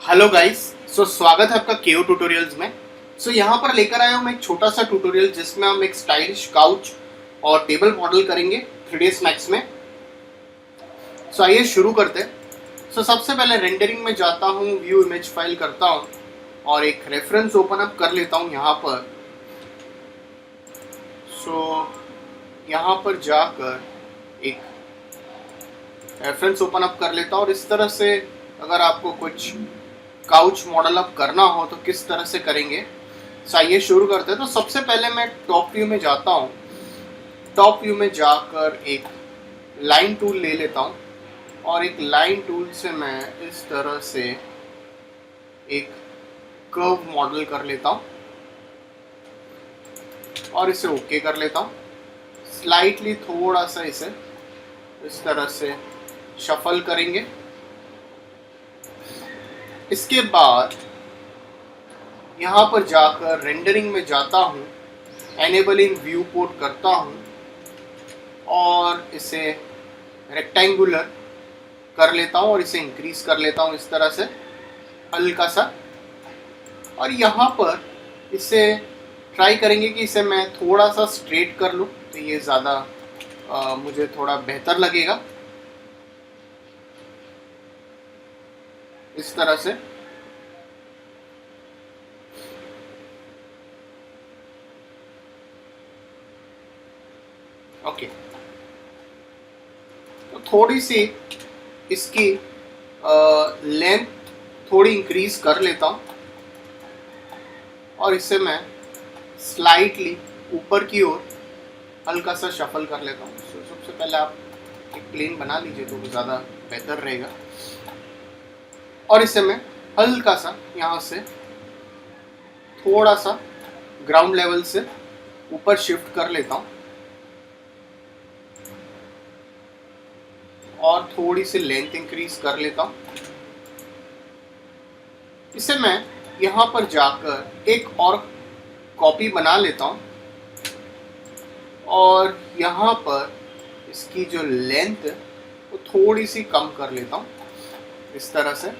Hello guys. स्वागत है आपका केओ ट्यूटोरियल्स में। यहाँ पर लेकर आया हूँ मैं एक छोटा सा ट्यूटोरियल जिसमें हम एक स्टाइलिश काउच और टेबल मॉडल करेंगे 3ds मैक्स में। आइए शुरू करते हैं। सबसे पहले रेंडरिंग में जाता हूँ, व्यू इमेज फाइल करता हूँ और एक रेफरेंस ओपन अप कर लेता हूँ यहाँ पर। यहाँ पर जाकर एक रेफरेंस ओपन अप कर लेता हूँ और इस तरह से अगर आपको कुछ काउच मॉडल अप करना हो तो किस तरह से करेंगे। आइए शुरू करते हैं। तो सबसे पहले मैं टॉप व्यू में जाता हूँ। टॉप व्यू में जाकर एक लाइन टूल ले लेता हूँ और एक लाइन टूल से मैं इस तरह से एक कर्व मॉडल कर लेता हूँ और इसे ओके कर लेता हूँ। स्लाइटली थोड़ा सा इसे इस तरह से शफल करेंगे। इसके बाद यहाँ पर जाकर रेंडरिंग में जाता हूँ, एनेबल इन व्यू पोर्ट करता हूँ और इसे रेक्टेंगुलर कर लेता हूँ और इसे इंक्रीज कर लेता हूँ इस तरह से हल्का सा। और यहाँ पर इसे ट्राई करेंगे कि इसे मैं थोड़ा सा स्ट्रेट कर लूँ तो ये ज़्यादा मुझे थोड़ा बेहतर लगेगा इस तरह से। ओके, तो थोड़ी सी इसकी लेंथ थोड़ी इंक्रीज कर लेता हूँ और इसे मैं स्लाइटली ऊपर की ओर हल्का सा शफल कर लेता हूँ। सबसे पहले आप एक प्लेन बना लीजिए तो वो ज़्यादा बेहतर रहेगा। और इसे मैं हल्का सा यहाँ से थोड़ा सा ग्राउंड लेवल से ऊपर शिफ्ट कर लेता हूँ और थोड़ी सी लेंथ इंक्रीज कर लेता हूँ। इसे मैं यहाँ पर जाकर एक और कॉपी बना लेता हूँ और यहाँ पर इसकी जो लेंथ है वो थोड़ी सी कम कर लेता हूँ इस तरह से।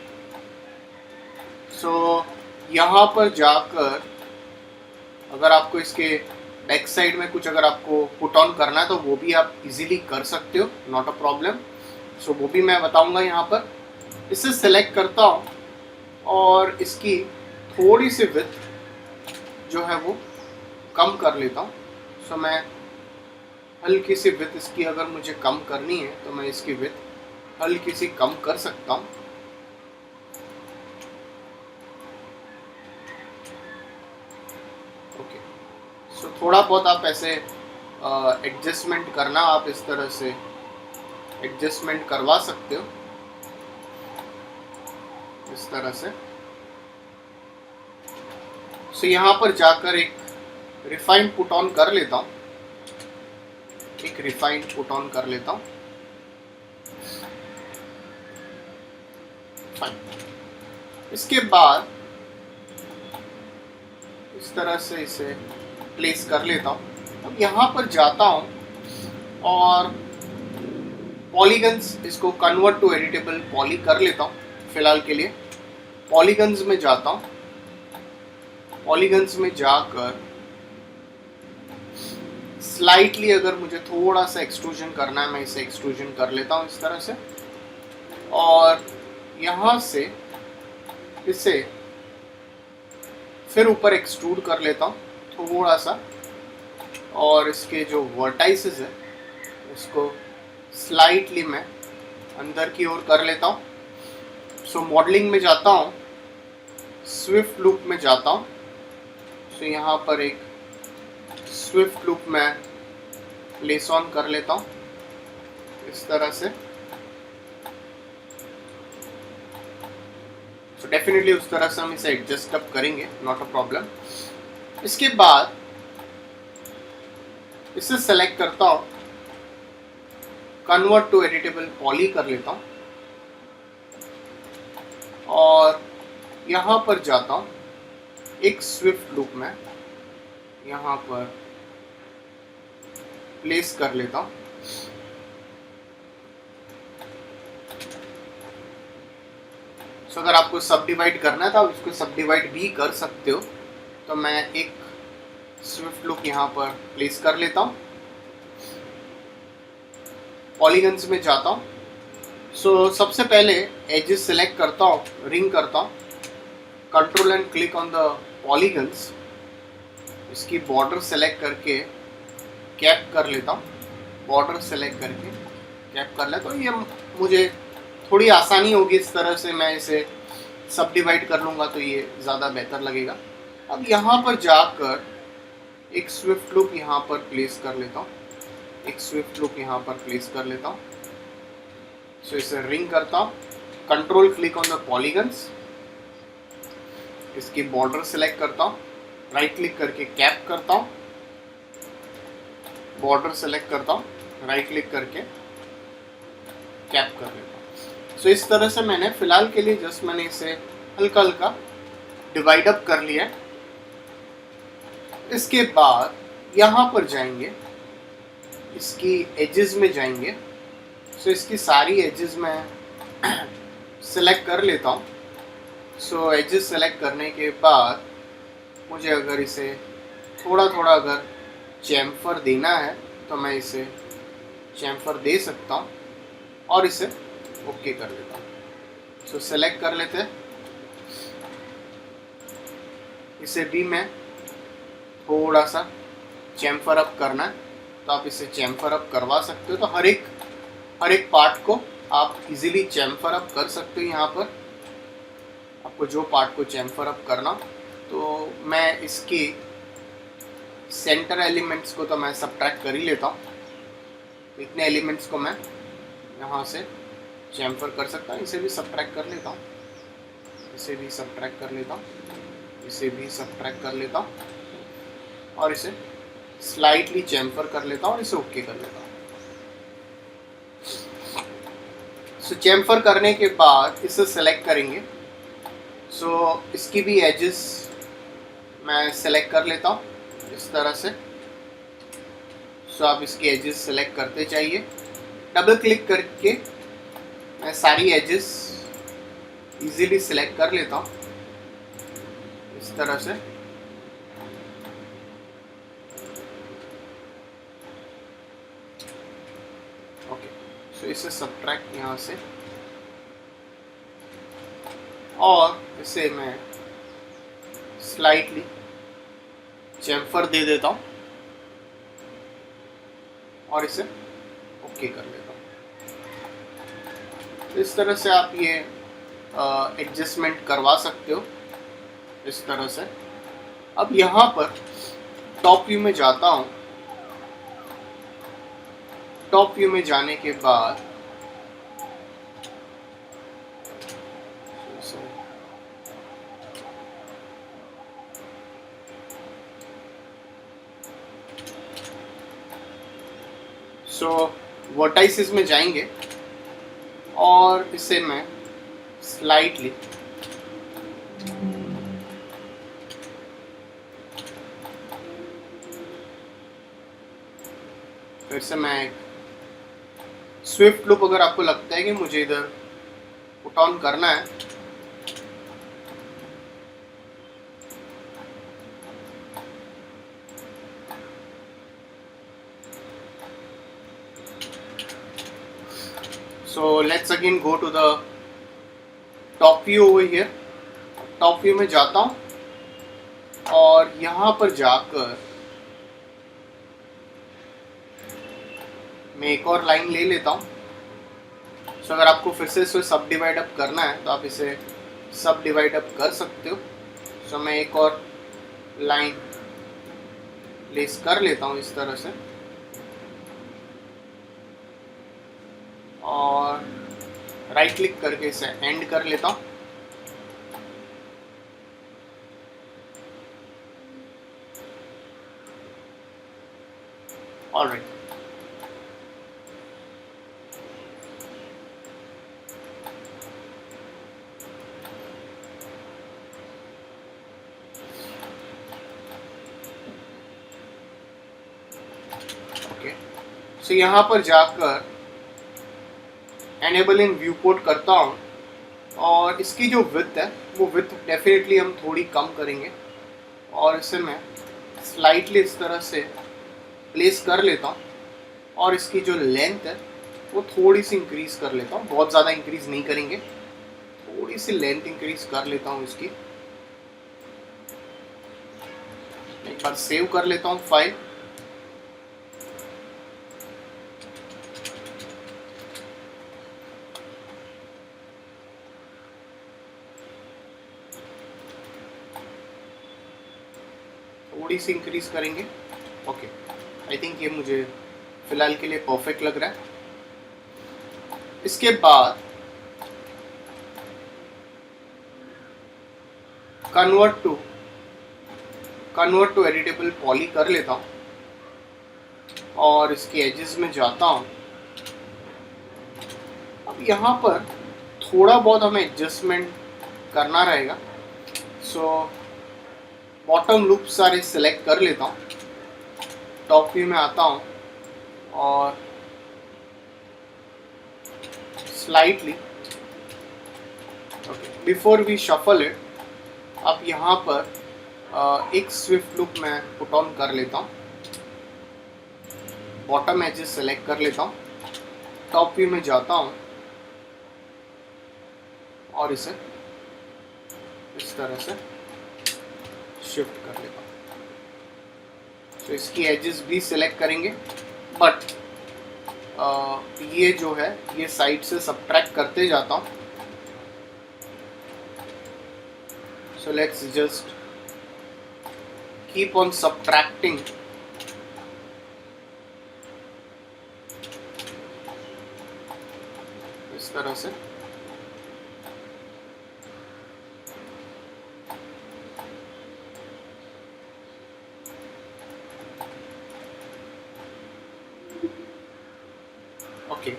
यहाँ पर जाकर अगर आपको इसके बैक साइड में कुछ अगर आपको पुट ऑन करना है तो वो भी आप इजीली कर सकते हो, नॉट अ प्रॉब्लम। वो भी मैं बताऊंगा। यहाँ पर इसे सेलेक्ट करता हूँ और इसकी थोड़ी सी विड्थ जो है वो कम कर लेता हूँ। मैं हल्की सी विड्थ इसकी अगर मुझे कम करनी है तो मैं इसकी विड्थ हल्की सी कम कर सकता हूँ। ओके, थोड़ा बहुत आप ऐसे एडजस्टमेंट करना, आप इस तरह से एडजस्टमेंट करवा सकते हो इस तरह से। यहाँ पर जाकर एक रिफाइंड पुट ऑन कर लेता हूँ, एक रिफाइंड पुट ऑन कर लेता हूँ। इसके बाद इस तरह से इसे प्लेस कर लेता हूँ। अब यहाँ पर जाता हूँ और पॉलीगन्स इसको कन्वर्ट टू एडिटेबल पॉली कर लेता हूँ फिलहाल के लिए। पॉलीगन्स में जाता हूँ, पॉलीगन्स में जाकर स्लाइटली अगर मुझे थोड़ा सा एक्सट्रूजन करना है मैं इसे एक्सट्रूजन कर लेता हूँ इस तरह से। और यहाँ से इसे फिर ऊपर एक्सट्रूड कर लेता हूँ थोड़ा सा और इसके जो वर्टाइसेस है उसको स्लाइटली मैं अंदर की ओर कर लेता हूँ। मॉडलिंग में जाता हूँ, स्विफ्ट लूप में जाता हूँ। यहाँ पर एक स्विफ्ट लूप मैं प्लेस ऑन कर लेता हूँ इस तरह से। डेफिनेटली उस तरह से हम इसे एडजस्ट अप करेंगे, नॉट अ प्रॉब्लम। इसके बाद इसे सेलेक्ट करता हूँ, कन्वर्ट टू एडिटेबल पॉली कर लेता हूँ और यहाँ पर जाता हूँ, एक स्विफ्ट लूप में यहाँ पर प्लेस कर लेता हूँ। सो अगर आपको सब डिवाइड करना है तो आप इसको सब डिवाइड भी कर सकते हो। तो मैं एक स्विफ्ट लूप यहाँ पर प्लेस कर लेता हूँ, पॉलीगन्स में जाता हूँ। सो सबसे पहले एजेस सेलेक्ट करता हूँ, रिंग करता हूँ, control and click on the polygons, इसकी बॉर्डर सेलेक्ट करके कैप कर लेता हूँ, बॉर्डर सेलेक्ट करके कैप कर लेता हूँ। ये मुझे थोड़ी आसानी होगी, इस तरह से मैं इसे सब डिवाइड कर लूँगा तो ये ज़्यादा बेहतर लगेगा। अब यहाँ पर जाकर एक स्विफ्ट लूप यहाँ पर प्लेस कर लेता हूँ, एक स्विफ्ट लूप यहाँ पर प्लेस कर लेता हूँ। सो इसे रिंग करता हूँ, control click on the polygons, इसकी बॉर्डर सेलेक्ट करता हूँ, राइट क्लिक करके कैप करता हूँ, बॉर्डर सेलेक्ट करता हूँ, राइट क्लिक करके कैप कर लेता हूँ। सो इस तरह से मैंने फिलहाल के लिए जस्ट मैंने इसे हल्का हल्का डिवाइड अप कर लिया है। इसके बाद यहाँ पर जाएंगे, इसकी एजेस में जाएंगे। सो इसकी सारी एजेस मैं सेलेक्ट कर लेता हूँ। सो एजेस सेलेक्ट करने के बाद मुझे अगर इसे थोड़ा थोड़ा अगर चैम्फर देना है तो मैं इसे चैम्फर दे सकता हूँ और इसे ओके कर लेता हूँ। सो सेलेक्ट कर लेते हैं, इसे भी मैं थोड़ा सा चैम्फर अप करना है तो आप इसे चैम्फर अप करवा सकते हो। तो हर एक पार्ट को आप इजीली चैम्फर अप कर सकते हो। यहाँ पर आपको जो पार्ट को चैम्फर अप करना, तो मैं इसकी सेंटर एलिमेंट्स को तो मैं सबट्रैक्ट कर ही लेता हूँ। इतने एलिमेंट्स को मैं यहाँ से चैम्फर कर सकता हूँ। इसे भी सबट्रैक्ट कर लेता हूँ, इसे भी सबट्रैक्ट कर लेता हूँ, इसे भी सबट्रैक्ट कर लेता हूँ और इसे स्लाइटली चैम्फर कर लेता हूँ और इसे ओके कर लेता हूँ। सो चैम्फर करने के बाद इसे सेलेक्ट करेंगे। सो इसकी भी एजेस मैं सेलेक्ट कर लेता हूँ इस तरह से। सो आप इसकी एजेस सेलेक्ट करते जाइए, डबल क्लिक करके मैं सारी एजेस इजीली सेलेक्ट कर लेता हूँ इस तरह से। ओके, सो इसे सबट्रैक्ट यहाँ से और इसे मैं स्लाइटली चैम्फर दे देता हूँ और इसे ओके कर लेता हूँ। इस तरह से आप ये एडजस्टमेंट करवा सकते हो इस तरह से। अब यहाँ पर टॉप व्यू में जाता हूँ। टॉप व्यू में जाने के बाद सो वर्टाइसेस में जाएंगे और इसे मैं स्लाइटली फिर से मैं एक स्विफ्ट लूप, अगर आपको लगता है कि मुझे इधर पुट ऑन करना है so let's again go to the top view over here। Top view में जाता हूँ और यहाँ पर जाकर मैं एक और लाइन ले लेता हूँ। सो अगर आपको फिर से इसे सब डिवाइड अप करना है तो आप इसे सब डिवाइड अप कर सकते हो। सो मैं एक और लाइन प्लेस कर लेता हूँ इस तरह से और राइट क्लिक करके इसे एंड कर लेता हूँ। Alright, okay. सो यहाँ पर जाकर एनेबल इन व्यू पोर्ट करता हूँ और इसकी जो विड्थ है वो विड्थ डेफिनेटली हम थोड़ी कम करेंगे और इसे मैं स्लाइटली इस तरह से प्लेस कर लेता हूँ और इसकी जो लेंथ है वो थोड़ी सी इंक्रीज कर लेता हूँ, बहुत ज़्यादा इंक्रीज नहीं करेंगे, थोड़ी सी लेंथ इंक्रीज कर लेता हूँ इसकी। एक बार सेव कर लेता हूँ फाइल। थोड़ी सी इंक्रीज करेंगे। ओके, आई थिंक ये मुझे फिलहाल के लिए परफेक्ट लग रहा है। इसके बाद कन्वर्ट टू एडिटेबल पॉली कर लेता हूँ और इसके एजेस में जाता हूँ। अब यहाँ पर थोड़ा बहुत हमें एडजस्टमेंट करना रहेगा, सो बॉटम लूप सारे सिलेक्ट कर लेता हूँ, टॉप व्यू में आता हूँ और slightly before we shuffle it, अब यहाँ पर एक स्विफ्ट लूप मैं पुट ऑन कर लेता हूँ, बॉटम एजेस सेलेक्ट कर लेता हूँ, टॉप व्यू में जाता हूँ और इसे इस तरह से शिफ्ट कर लेता हूँ। तो इसकी एजेस भी सिलेक्ट करेंगे, बट ये जो है ये साइड से सब्ट्रैक्ट करते जाता हूँ। So let's just keep on subtracting इस तरह से। ओके,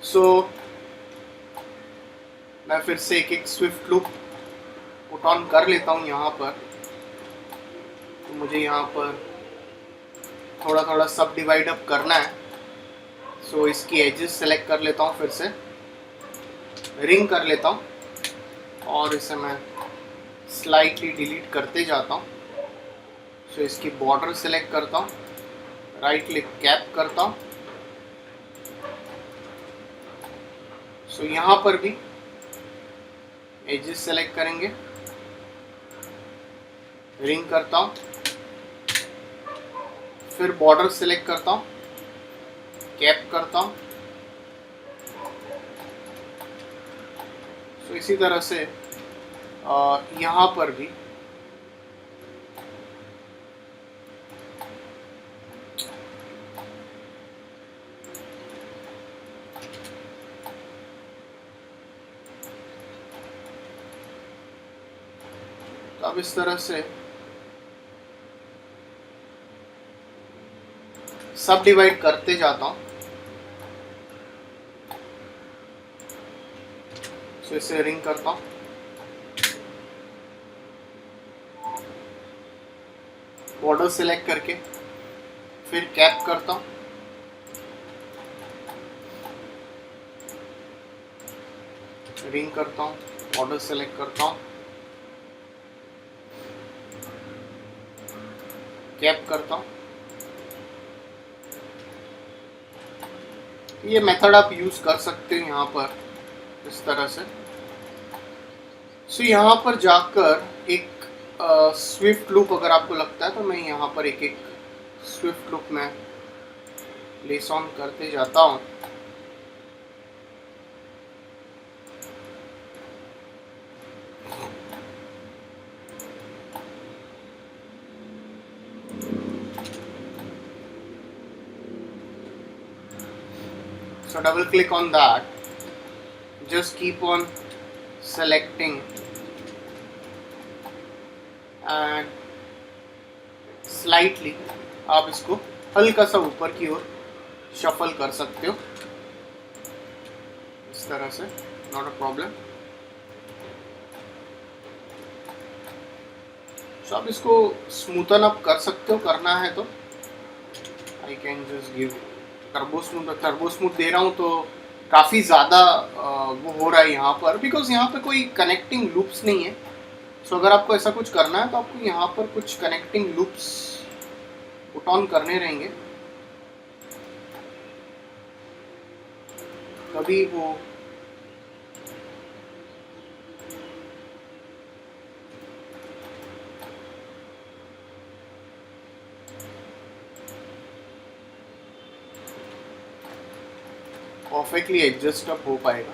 सो मैं फिर से एक स्विफ्ट लूप पुट ऑन कर लेता हूँ यहाँ पर। तो मुझे यहाँ पर थोड़ा थोड़ा सब डिवाइड अप करना है, सो इसकी एजेस सेलेक्ट कर लेता हूँ, फिर से रिंग कर लेता हूँ और इसे मैं स्लाइटली डिलीट करते जाता हूँ। सो इसकी बॉर्डर सेलेक्ट करता हूँ, राइट क्लिक कैप करता हूँ। सो यहाँ पर भी एजेस सेलेक्ट करेंगे, रिंग करता हूँ, फिर बॉर्डर सेलेक्ट करता हूँ, कैप करता हूँ। तो इसी तरह से यहाँ पर भी अब इस तरह से सब डिवाइड करते जाता हूँ। सो इसे रिंग करता हूँ, बॉर्डर सेलेक्ट करके फिर कैप करता हूँ, रिंग करता हूँ, बॉर्डर सेलेक्ट करता हूँ, कैप करता हूँ। ये मेथड आप यूज़ कर सकते हो यहाँ पर इस तरह से। सो यहाँ पर जाकर एक स्विफ्ट लूप अगर आपको लगता है तो मैं यहाँ पर एक स्विफ्ट लूप में प्लेस ऑन करते जाता हूँ। So double click on that, just keep on selecting and slightly आप इसको हल्का सा ऊपर की ओर शफल कर सकते हो इस तरह से, नॉट अ प्रॉब्लम। सो आप इसको स्मूथन अप कर सकते हो, करना है तो I can just give turbo smooth दे रहा हूँ तो काफ़ी ज़्यादा वो हो रहा है यहाँ पर, बिकॉज यहाँ पे कोई कनेक्टिंग लूप्स नहीं है। सो अगर आपको ऐसा कुछ करना है तो आपको यहाँ पर कुछ कनेक्टिंग लूप्स पुट ऑन करने रहेंगे, तभी वो परफेक्टली एडजस्ट अप हो पाएगा।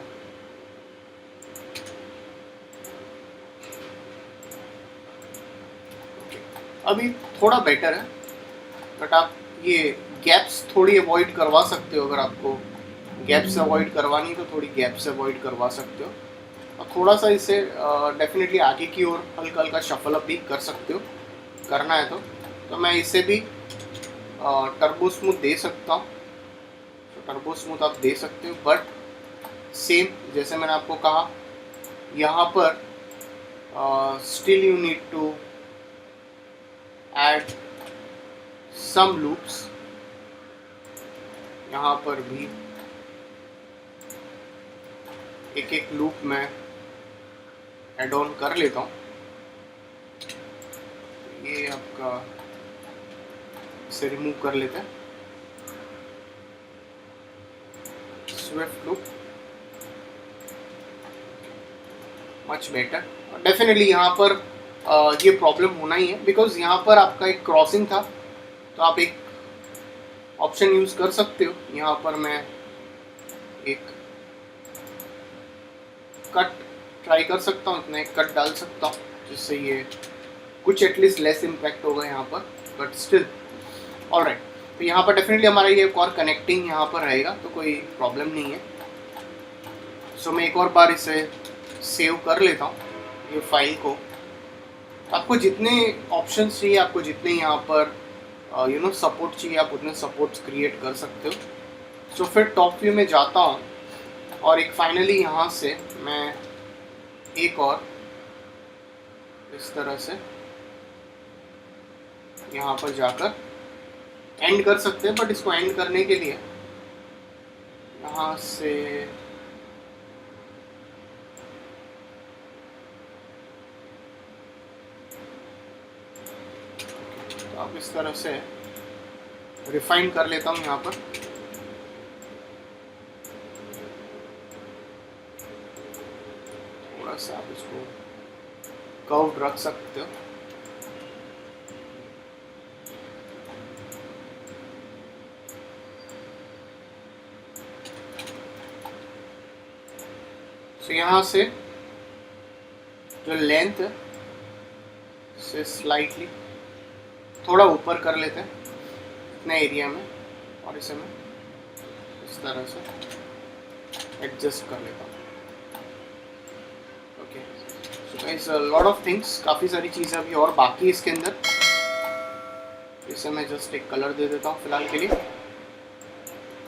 अभी थोड़ा बेटर है, बट आप ये गैप्स थोड़ी अवॉइड करवा सकते हो। अगर आपको गैप्स अवॉइड करवानी तो थोड़ी गैप्स अवॉइड करवा सकते हो, और थोड़ा सा इसे डेफिनेटली आगे की ओर हल्का हल्का शफल अप भी कर सकते हो, करना है तो मैं इसे भी टर्बो स्मूथ दे सकता हूँ। तो टर्बो स्मूथ आप दे सकते हो, बट सेम जैसे मैंने आपको कहा, यहाँ पर still you need to add some loops. यहाँ पर भी एक एक लूप में एड ऑन कर लेता हूँ। ये आपका इसे रिमूव कर लेते हैं, Swift loop, much better. Definitely यहाँ पर ये प्रॉब्लम होना ही है, बिकॉज यहाँ पर आपका एक क्रॉसिंग था, तो आप एक ऑप्शन यूज़ कर सकते हो। यहाँ पर मैं एक कट ट्राई कर सकता हूँ, इतना एक कट डाल सकता हूँ, जिससे ये कुछ एटलीस्ट लेस इम्पैक्ट होगा यहाँ पर, बट स्टिल ऑलराइट। तो यहाँ पर डेफिनेटली हमारा ये एक और कनेक्टिंग यहाँ पर रहेगा, तो कोई प्रॉब्लम नहीं है। सो मैं एक और बार इसे सेव कर लेता हूँ ये फाइल को। आपको जितने ऑप्शंस चाहिए, आपको जितने यहाँ पर सपोर्ट चाहिए, आप उतने सपोर्ट्स क्रिएट कर सकते हो। सो फिर टॉप व्यू में जाता हूँ, और एक फाइनली यहाँ से मैं एक और इस तरह से यहाँ पर जाकर एंड कर सकते हैं। बट इसको एंड करने के लिए यहाँ से तो आप इस तरह से रिफाइन कर लेता हूँ यहाँ पर। थोड़ा सा आप इसको कर्व्ड रख सकते हो। तो यहाँ से जो लेंथ है से स्लाइटली थोड़ा ऊपर कर लेते हैं इतने एरिया में, और इसे मैं इस तरह से एडजस्ट कर लेता हूँ। Okay, so guys lot of things, काफ़ी सारी चीज़ें अभी और बाकी इसके अंदर। इसे मैं जस्ट एक कलर दे देता हूँ फिलहाल के लिए।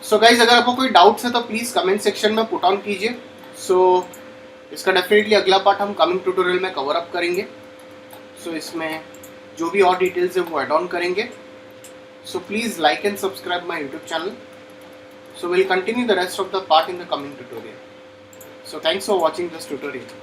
सो गाइस अगर आपको कोई डाउट्स है तो प्लीज़ कमेंट सेक्शन में पुट ऑन कीजिए। सो इसका डेफिनेटली अगला पार्ट हम कमिंग ट्यूटोरियल में कवर अप करेंगे। सो इसमें जो भी और डिटेल्स है वो एड ऑन करेंगे। So please like and subscribe my YouTube channel. So we'll continue the rest of the part in the coming tutorial. So thanks for watching this tutorial.